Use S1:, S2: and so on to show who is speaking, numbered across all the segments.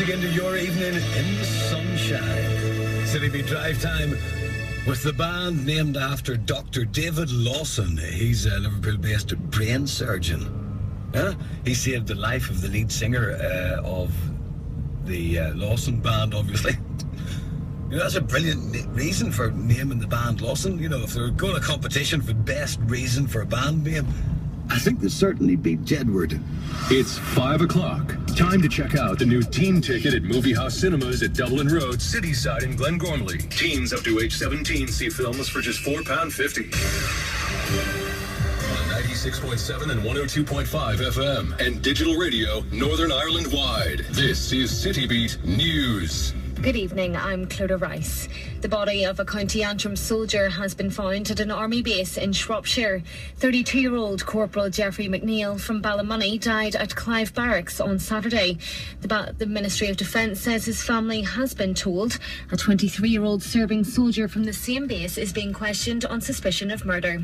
S1: music into your evening in the sunshine. City Beat Drive Time with the band named after Dr. David Lawson. He's a Liverpool-based brain surgeon. He saved the life of the lead singer of the Lawson band, obviously. You know, that's a brilliant reason for naming the band Lawson. You know, if they're going to competition for best reason for a band name, I think they certainly beat Jedward.
S2: It's 5 o'clock. Time to check out the new teen ticket at Movie House Cinemas at Dublin Road, Cityside in Glengormley. Teens up to age 17 see films for just £4.50. On 96.7 and 102.5 FM and digital radio Northern Ireland wide. This is City Beat News.
S3: Good evening, I'm Clodagh Rice. The body of a County Antrim soldier has been found at an army base in Shropshire. 32-year-old Corporal Jeffrey McNeil from Ballymoney died at Clive Barracks on Saturday. The Ministry of Defence says his family has been told a 23-year-old serving soldier from the same base is being questioned on suspicion of murder.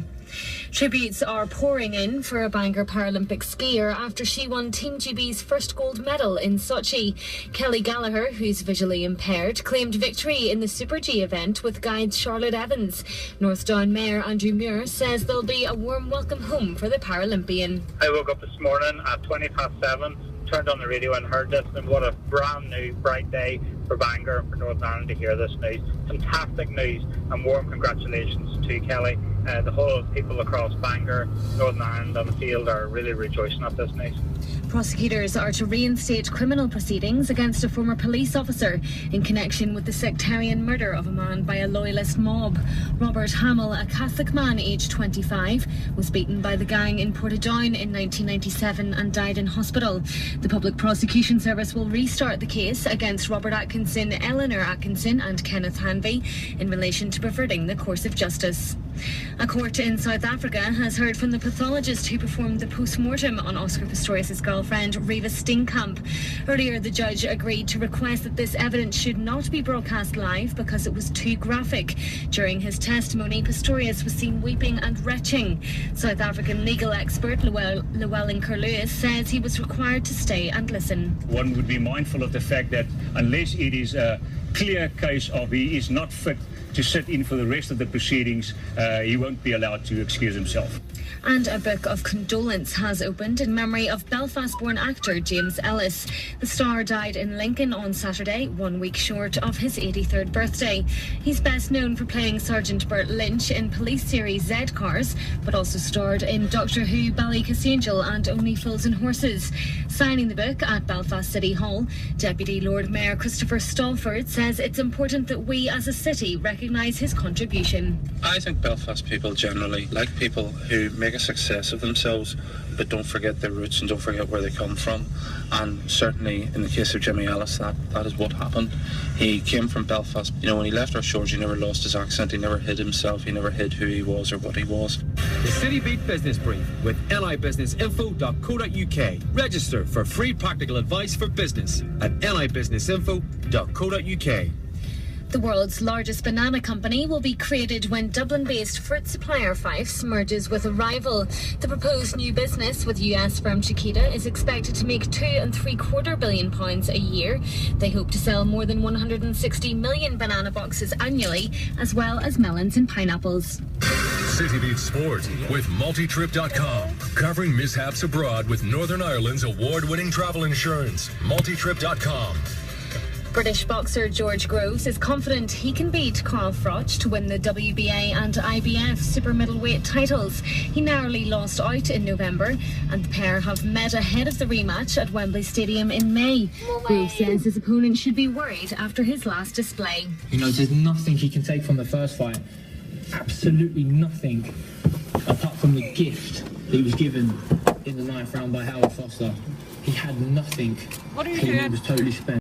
S3: Tributes are pouring in for a Bangor Paralympic skier after she won Team GB's first gold medal in Sochi. Kelly Gallagher, who's visually impaired, claimed victory in the Super G event with guide Charlotte Evans. North Down Mayor Andrew Muir says there'll be a warm welcome home for the Paralympian.
S4: I woke up this morning at 7:20, turned on the radio and heard this, and what a brand new bright day for Bangor and for Northern Ireland to hear this news. Fantastic news, and warm congratulations to Kelly. The whole people across Bangor, Northern Ireland on the field are really rejoicing at this news.
S3: Prosecutors are to reinstate criminal proceedings against a former police officer in connection with the sectarian murder of a man by a loyalist mob. Robert Hamill, a Catholic man aged 25, was beaten by the gang in Portadown in 1997 and died in hospital. The Public Prosecution Service will restart the case against Robert Atkinson, Eleanor Atkinson and Kenneth Hanvey in relation to perverting the course of justice. A court in South Africa has heard from the pathologist who performed the post-mortem on Oscar Pistorius' girlfriend, Reva Steenkamp. Earlier, the judge agreed to request that this evidence should not be broadcast live because it was too graphic. During his testimony, Pistorius was seen weeping and retching. South African legal expert Llewellyn Curlewis says he was required to stay and listen.
S5: One would be mindful of the fact that unless it is a clear case of he is not fit to sit in for the rest of the proceedings, he won't be allowed to excuse himself.
S3: And a book of condolence has opened in memory of Belfast-born actor James Ellis. The star died in Lincoln on Saturday, 1 week short of his 83rd birthday. He's best known for playing Sergeant Burt Lynch in police series Z Cars, but also starred in Doctor Who, Ballycasangel and Only Fools and Horses. Signing the book at Belfast City Hall, Deputy Lord Mayor Christopher Stalford says it's important that we as a city recognise his contribution.
S6: I think Belfast people generally like people who make a success of themselves but don't forget their roots and don't forget where they come from, and certainly in the case of Jimmy Ellis that is what happened. He came from Belfast. You know, when he left our shores he never lost his accent, he never hid himself, he never hid who he was or what he was.
S7: The City Beat Business Brief with libusinessinfo.co.uk. Register for free practical advice for business at libusinessinfo.co.uk.
S3: The world's largest banana company will be created when Dublin-based fruit supplier Fifes merges with a rival. The proposed new business with US firm Chiquita is expected to make £2.75 billion a year. They hope to sell more than 160 million banana boxes annually, as well as melons and pineapples.
S2: City Beat Sport with Multitrip.com. Covering mishaps abroad with Northern Ireland's award-winning travel insurance. Multitrip.com.
S3: British boxer George Groves is confident he can beat Carl Froch to win the WBA and IBF super middleweight titles. He narrowly lost out in November, and the pair have met ahead of the rematch at Wembley Stadium in May. Groves says his opponent should be worried after his last display.
S8: You know, there's nothing he can take from the first fight. Absolutely nothing, apart from the gift that he was given in the 9th round by Howard Foster. He had nothing. What are you doing? He was totally spent.